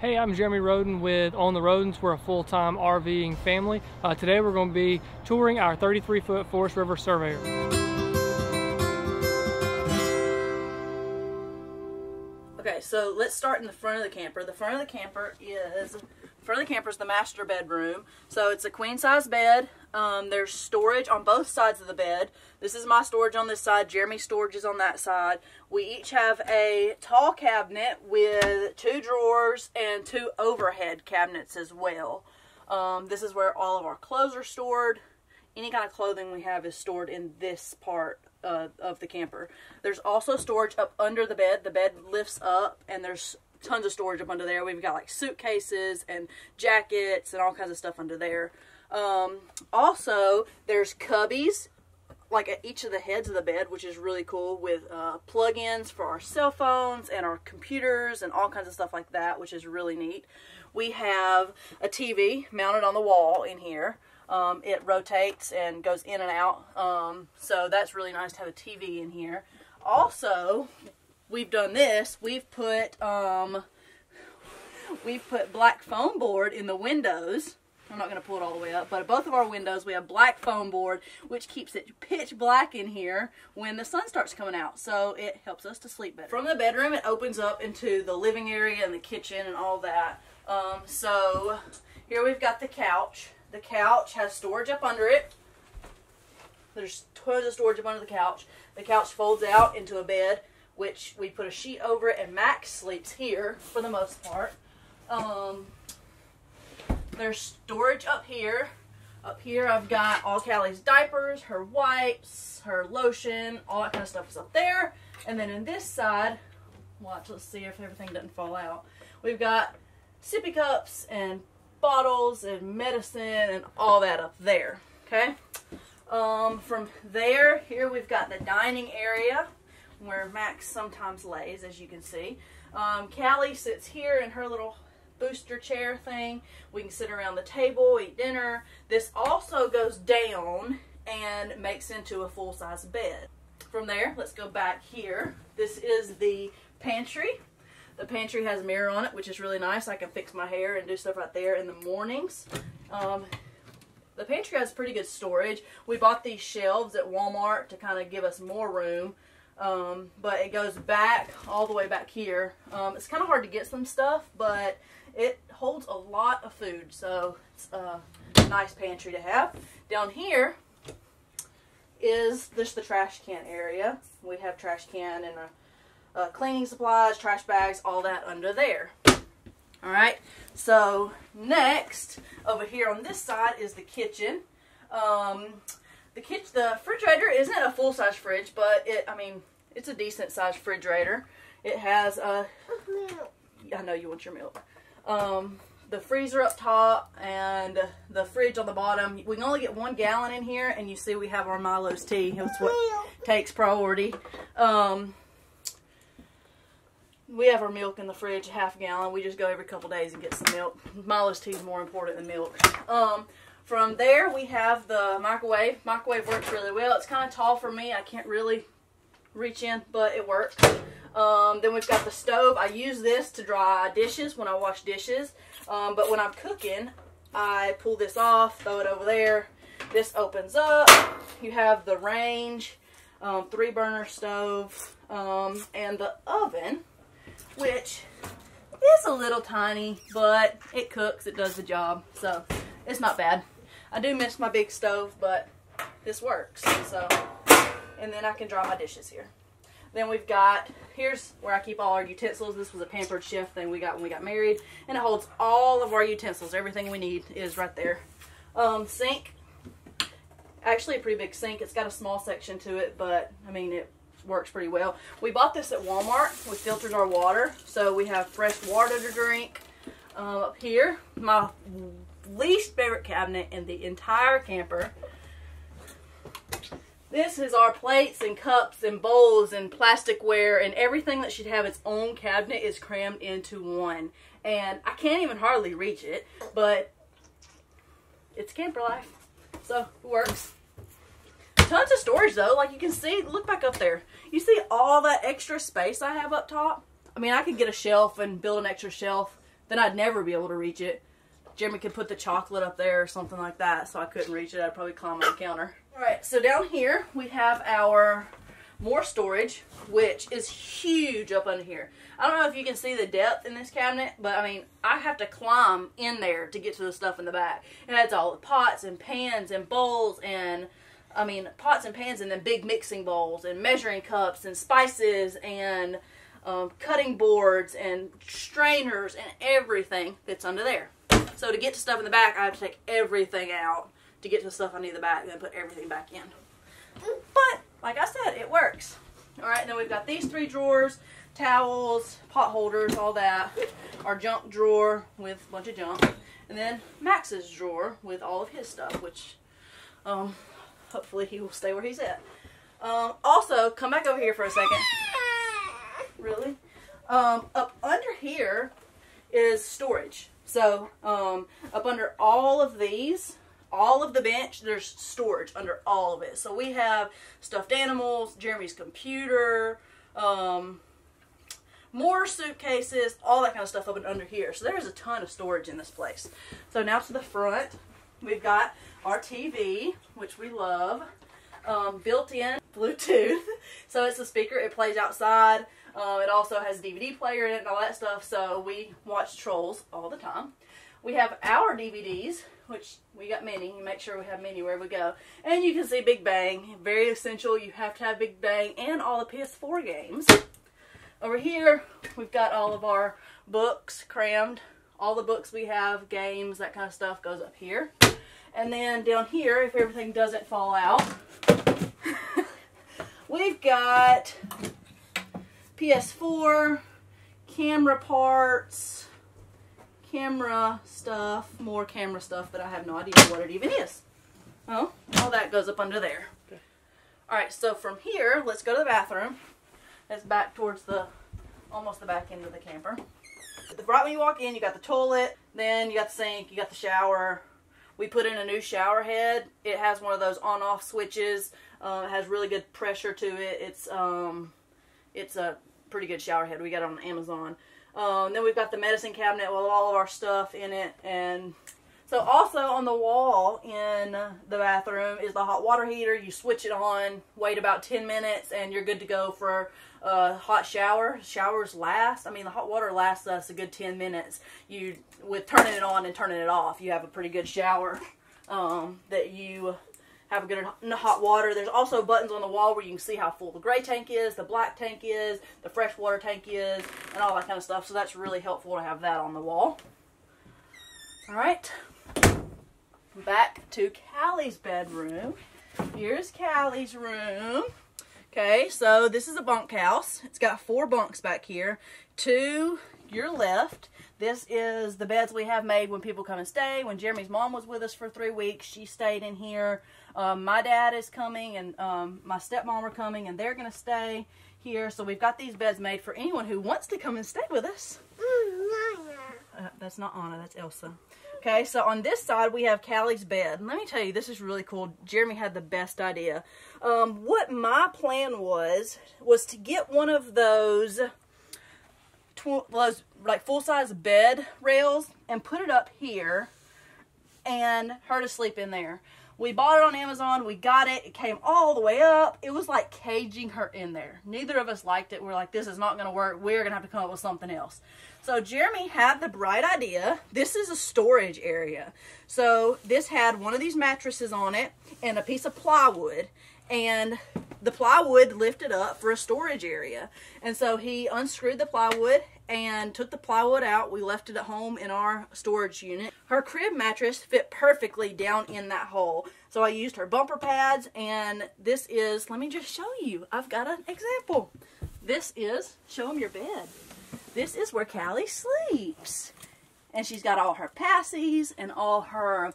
Hey, I'm Jeremy Roden with On the Rodens. We're a full-time RVing family. Today we're going to be touring our 33-foot Forest River Surveyor. Okay, so let's start in the front of the camper. The front of the camper is the master bedroom. So it's a queen-size bed. There's storage on both sides of the bed. This is my storage on this side. Jeremy's storage is on that side. We each have a tall cabinet with 2 drawers and 2 overhead cabinets as well. This is where all of our clothes are stored. Any kind of clothing we have is stored in this part of the camper. There's also storage up under the bed. The bed lifts up and there's tons of storage up under there. We've got like suitcases and jackets and all kinds of stuff under there. Also, there's cubbies like at each of the heads of the bed, which is really cool, with plug-ins for our cell phones and our computers and all kinds of stuff like that, which is really neat. We have a TV mounted on the wall in here. It rotates and goes in and out, so that's really nice to have a TV in here. Also, we've done this. We've put black foam board in the windows. I'm not going to pull it all the way up, but both of our windows we have black foam board, which keeps it pitch black in here when the sun starts coming out, so it helps us to sleep better. From the bedroom, it opens up into the living area and the kitchen and all that. So here we've got the couch. The couch has storage up under it. There's tons of storage up under the couch. The couch folds out into a bed, which we put a sheet over it, and Max sleeps here for the most part. There's storage up here. Up here I've got all Callie's diapers, her wipes, her lotion, all that kind of stuff is up there. And then in this side, let's see if everything doesn't fall out. We've got sippy cups and bottles and medicine and all that up there. Okay. From there, here we've got the dining area where Max sometimes lays, as you can see. Callie sits here in her little booster chair thing. We can sit around the table, eat dinner. This also goes down and makes into a full-size bed. From there, let's go back here. This is the pantry. The pantry has a mirror on it, which is really nice. I can fix my hair and do stuff right there in the mornings. The pantry has pretty good storage. We bought these shelves at Walmart to kind of give us more room. But it goes back all the way back here. It's kind of hard to get some stuff, but it holds a lot of food, so it's a nice pantry to have. Down here is just the trash can area. We have trash can and cleaning supplies, trash bags, all that under there. Alright, so next, over here on this side is the kitchen. The refrigerator isn't a full-size fridge, but it's a decent-sized refrigerator. It has a... I know you want your milk. The freezer up top and the fridge on the bottom. We can only get 1 gallon in here, and you see we have our Milo's tea. That's what takes priority. We have our milk in the fridge, ½ gallon. We just go every couple days and get some milk. Milo's tea is more important than milk. From there, we have the microwave. Microwave works really well. It's kind of tall for me. I can't really reach in, but it works. Then we've got the stove. I use this to dry dishes when I wash dishes. But when I'm cooking, I pull this off, throw it over there. This opens up. You have the range, 3-burner stove, and the oven, which is a little tiny, but it cooks. It does the job, so it's not bad. I do miss my big stove, but this works. So, and then I can dry my dishes here. Then we've got, here's where I keep all our utensils. This was a Pampered Chef thing we got when we got married, and it holds all of our utensils. Everything we need is right there. Sink, actually a pretty big sink. It's got a small section to it, but it works pretty well. We bought this at Walmart. We filtered our water, so we have fresh water to drink. Up here, my least favorite cabinet in the entire camper. This is our plates and cups and bowls and plasticware, and everything that should have its own cabinet is crammed into one. And I can't even hardly reach it, but it's camper life, so it works. Tons of storage though, like you can see, look back up there. You see all that extra space I have up top? I could get a shelf and build an extra shelf then I'd never be able to reach it. Jeremy could put the chocolate up there or something like that, so I couldn't reach it. I'd probably climb on the counter. Alright, so down here we have our more storage, which is huge up under here. I don't know if you can see the depth in this cabinet, but I mean, I have to climb in there to get to the stuff in the back. It has all the pots and pans and bowls and, I mean, pots and pans and then big mixing bowls and measuring cups and spices and cutting boards and strainers and everything that's under there. So to get to stuff in the back, I have to take everything out to get to the stuff I need in the back and then put everything back in. But, like I said, it works. Alright, then we've got these 3 drawers, towels, pot holders, all that. Our junk drawer with a bunch of junk. And then Max's drawer with all of his stuff, which hopefully he will stay where he's at. Also, come back over here for a second. Really? Up under here is storage. So, up under all of these, all of the bench, there's storage under all of it. So we have stuffed animals, Jeremy's computer, more suitcases, all that kind of stuff up and under here. So there's a ton of storage in this place. So now to the front, we've got our TV, which we love, built-in Bluetooth. So it's a speaker, it plays outside. It also has a DVD player in it and all that stuff, so we watch Trolls all the time. We have our DVDs, which we got many. You make sure we have many wherever we go. And you can see Big Bang. Very essential. You have to have Big Bang and all the PS4 games. Over here, we've got all of our books crammed. All the books we have, games, that kind of stuff goes up here. And then down here, if everything doesn't fall out, we've got PS4, camera parts, camera stuff, more camera stuff that I have no idea what it even is. Oh, all that goes up under there. Okay. Alright, so from here, let's go to the bathroom. That's back towards almost the back end of the camper. Right when you walk in, you got the toilet, then you got the sink, you got the shower. We put in a new shower head. It has one of those on-off switches. It has really good pressure to it. It's a pretty good shower head. We got it on Amazon. Then we've got the medicine cabinet with all of our stuff in it. And so also on the wall in the bathroom is the hot water heater. You switch it on, wait about 10 minutes, and you're good to go for a hot shower. Showers last. I mean, the hot water lasts us a good 10 minutes. With turning it on and turning it off, you have a pretty good shower that you have a good hot water. There's also buttons on the wall where you can see how full the gray tank is, the black tank is, the fresh water tank is, and all that kind of stuff. So that's really helpful to have that on the wall. Alright. Back to Callie's bedroom. Here's Callie's room. Okay, so this is a bunkhouse. It's got 4 bunks back here. To your left, this is the beds we have made when people come and stay. When Jeremy's mom was with us for 3 weeks, she stayed in here. My dad is coming and my stepmom are coming and they're going to stay here. So we've got these beds made for anyone who wants to come and stay with us. That's not Anna, that's Elsa. Okay, so on this side we have Callie's bed. Let me tell you, this is really cool. Jeremy had the best idea. What my plan was to get one of those like full-size bed rails and put it up here and her to sleep in there. We bought it on Amazon. We got it. It came all the way up. It was like caging her in there. Neither of us liked it. We're like, this is not going to work. We're going to have to come up with something else. So Jeremy had the bright idea. This is a storage area. So this had one of these mattresses on it and a piece of plywood. And the plywood lifted up for a storage area. And so he unscrewed the plywood and took the plywood out. We left it at home in our storage unit. Her crib mattress fit perfectly down in that hole. So I used her bumper pads, and this is, let me just show you. I've got an example. This is, show them your bed. This is where Callie sleeps. And she's got all her passies and all her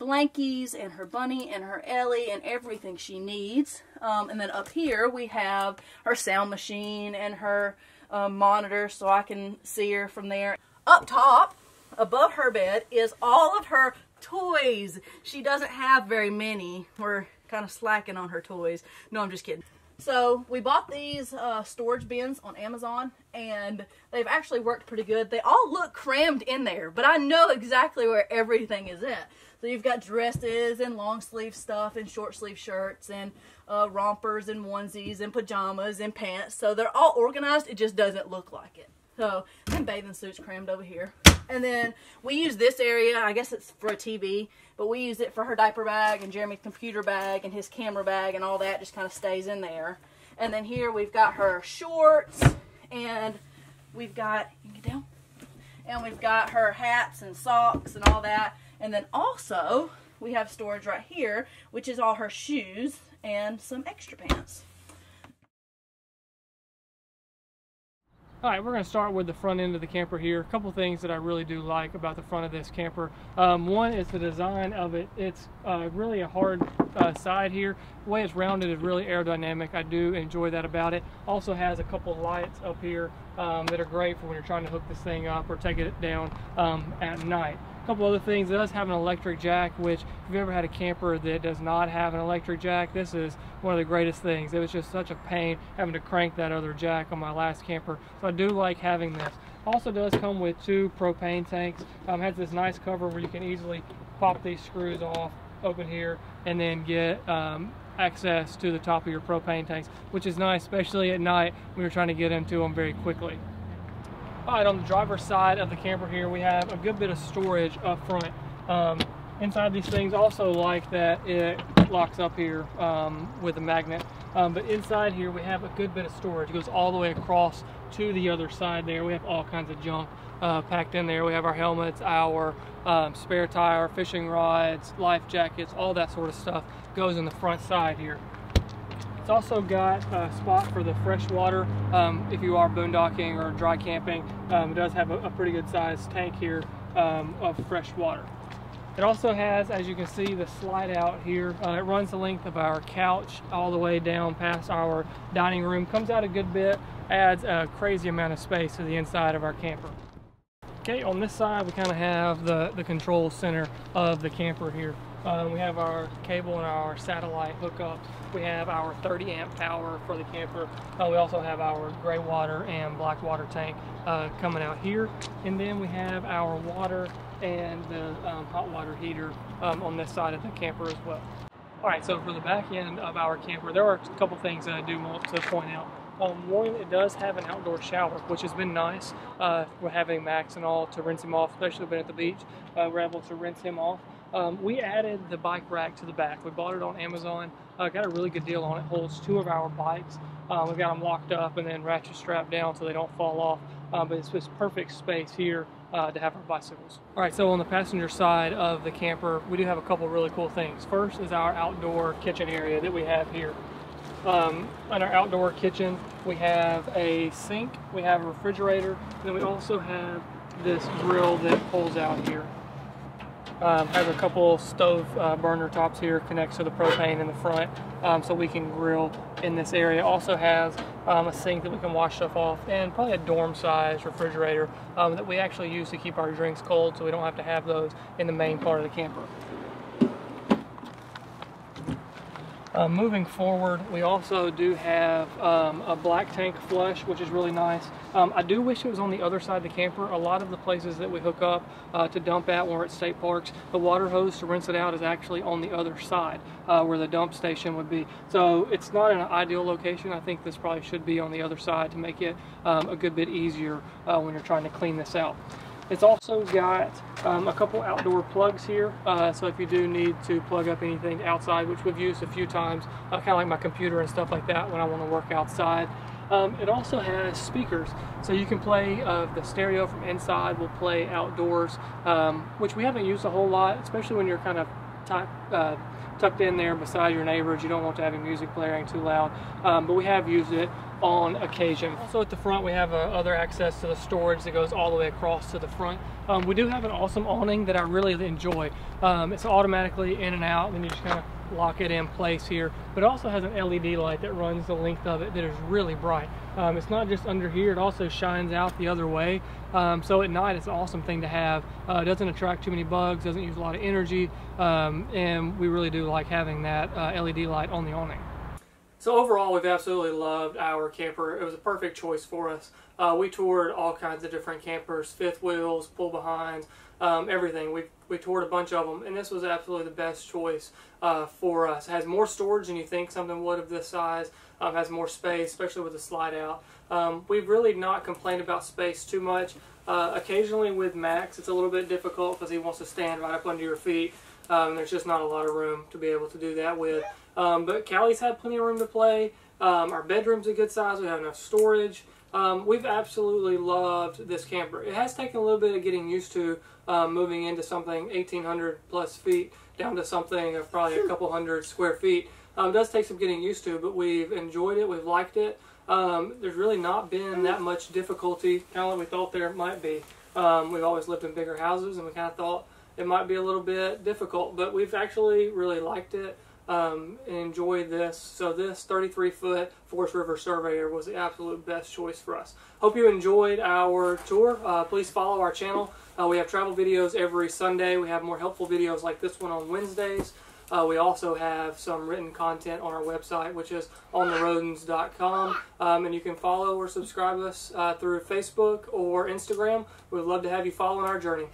blankies and her bunny and her Ellie and everything she needs. And then up here we have her sound machine and her monitor so I can see her from there. Up top, above her bed, is all of her toys. She doesn't have very many. We're kind of slacking on her toys. No, I'm just kidding. So we bought these storage bins on Amazon, and they've actually worked pretty good. They all look crammed in there, but I know exactly where everything is at. So you've got dresses and long sleeve stuff and short sleeve shirts and rompers and onesies and pajamas and pants. So they're all organized. It just doesn't look like it. So and bathing suits crammed over here. And then we use this area, I guess it's for a TV, but we use it for her diaper bag and Jeremy's computer bag and his camera bag, and all that just kind of stays in there. And then here we've got her shorts, and we've got, you can get down, and we've got her hats and socks and all that. And then also we have storage right here, which is all her shoes and some extra pants. Alright, we're going to start with the front end of the camper here. A couple things that I really do like about the front of this camper. One is the design of it. It's really a hard side here. The way it's rounded is really aerodynamic. I do enjoy that about it. Also has a couple lights up here that are great for when you're trying to hook this thing up or take it down at night. A couple other things, it does have an electric jack, which if you've ever had a camper that does not have an electric jack, this is one of the greatest things. It was just such a pain having to crank that other jack on my last camper, so I do like having this. Also does come with 2 propane tanks. Has this nice cover where you can easily pop these screws off, open here, and then get access to the top of your propane tanks, which is nice, especially at night when you're trying to get into them very quickly. Alright, on the driver's side of the camper here, we have a good bit of storage up front. Inside these things, also like that it locks up here with a magnet. But inside here, we have a good bit of storage. It goes all the way across to the other side there. We have all kinds of junk packed in there. We have our helmets, our spare tire, fishing rods, life jackets, all that sort of stuff goes in the front side here. It's also got a spot for the fresh water if you are boondocking or dry camping. It does have a pretty good sized tank here of fresh water. It also has, as you can see, the slide out here. It runs the length of our couch all the way down past our dining room. Comes out a good bit, adds a crazy amount of space to the inside of our camper. Okay, on this side we kind of have the control center of the camper here. We have our cable and our satellite hookups. We have our 30 amp power for the camper. We also have our gray water and black water tank coming out here. And then we have our water and the hot water heater on this side of the camper as well. Alright, so for the back end of our camper, there are a couple things that I do want to point out. One, it does have an outdoor shower, which has been nice. We're having Max and all to rinse him off, especially when at the beach. We're able to rinse him off. We added the bike rack to the back. We bought it on Amazon. Got a really good deal on it. Holds 2 of our bikes. We've got them locked up and then ratchet strapped down so they don't fall off. But it's just perfect space here to have our bicycles. Alright, so on the passenger side of the camper, we do have a couple really cool things. First is our outdoor kitchen area that we have here. In our outdoor kitchen, we have a sink, we have a refrigerator, and then we also have this grill that pulls out here. Have a couple stove burner tops here, connects to the propane in the front, so we can grill in this area. Also has a sink that we can wash stuff off, and probably a dorm size refrigerator that we actually use to keep our drinks cold, so we don't have to have those in the main part of the camper. Moving forward, we also do have a black tank flush, which is really nice. I do wish it was on the other side of the camper. A lot of the places that we hook up to dump at when we're at state parks, the water hose to rinse it out is actually on the other side where the dump station would be. So it's not an ideal location. I think this probably should be on the other side to make it a good bit easier when you're trying to clean this out. It's also got a couple outdoor plugs here, so if you do need to plug up anything outside, which we've used a few times, kind of like my computer and stuff like that when I want to work outside. It also has speakers, so you can play the stereo from inside will play outdoors, which we haven't used a whole lot, especially when you're kind of tucked in there beside your neighbors. You don't want to have your music blaring too loud, but we have used it on occasion. Also at the front we have other access to the storage that goes all the way across to the front. We do have an awesome awning that I really enjoy. It's automatically in and out, and then you just kind of lock it in place here. But it also has an LED light that runs the length of it that is really bright. It's not just under here, it also shines out the other way. So at night it's an awesome thing to have. It doesn't attract too many bugs, doesn't use a lot of energy, and we really do like having that LED light on the awning. So overall, we've absolutely loved our camper. It was a perfect choice for us. We toured all kinds of different campers, fifth wheels, pull behinds, everything. We toured a bunch of them, and this was absolutely the best choice for us. It has more storage than you think something would of this size. Has more space, especially with the slide out. We've really not complained about space too much. Occasionally with Max, it's a little bit difficult because he wants to stand right up under your feet. There's just not a lot of room to be able to do that with. But Callie's had plenty of room to play. Our bedroom's a good size. We have enough storage. We've absolutely loved this camper. It has taken a little bit of getting used to moving into something 1,800 plus feet down to something of probably a couple hundred square feet. It does take some getting used to, but we've enjoyed it. We've liked it. There's really not been that much difficulty, kind of like we thought there might be. We've always lived in bigger houses, and we kind of thought it might be a little bit difficult, but we've actually really liked it and enjoyed this. So this 33-foot Forest River Surveyor was the absolute best choice for us. Hope you enjoyed our tour. Please follow our channel. We have travel videos every Sunday. We have more helpful videos like this one on Wednesdays. We also have some written content on our website, which is ontherodens.com, and you can follow or subscribe us through Facebook or Instagram. We'd love to have you follow our journey.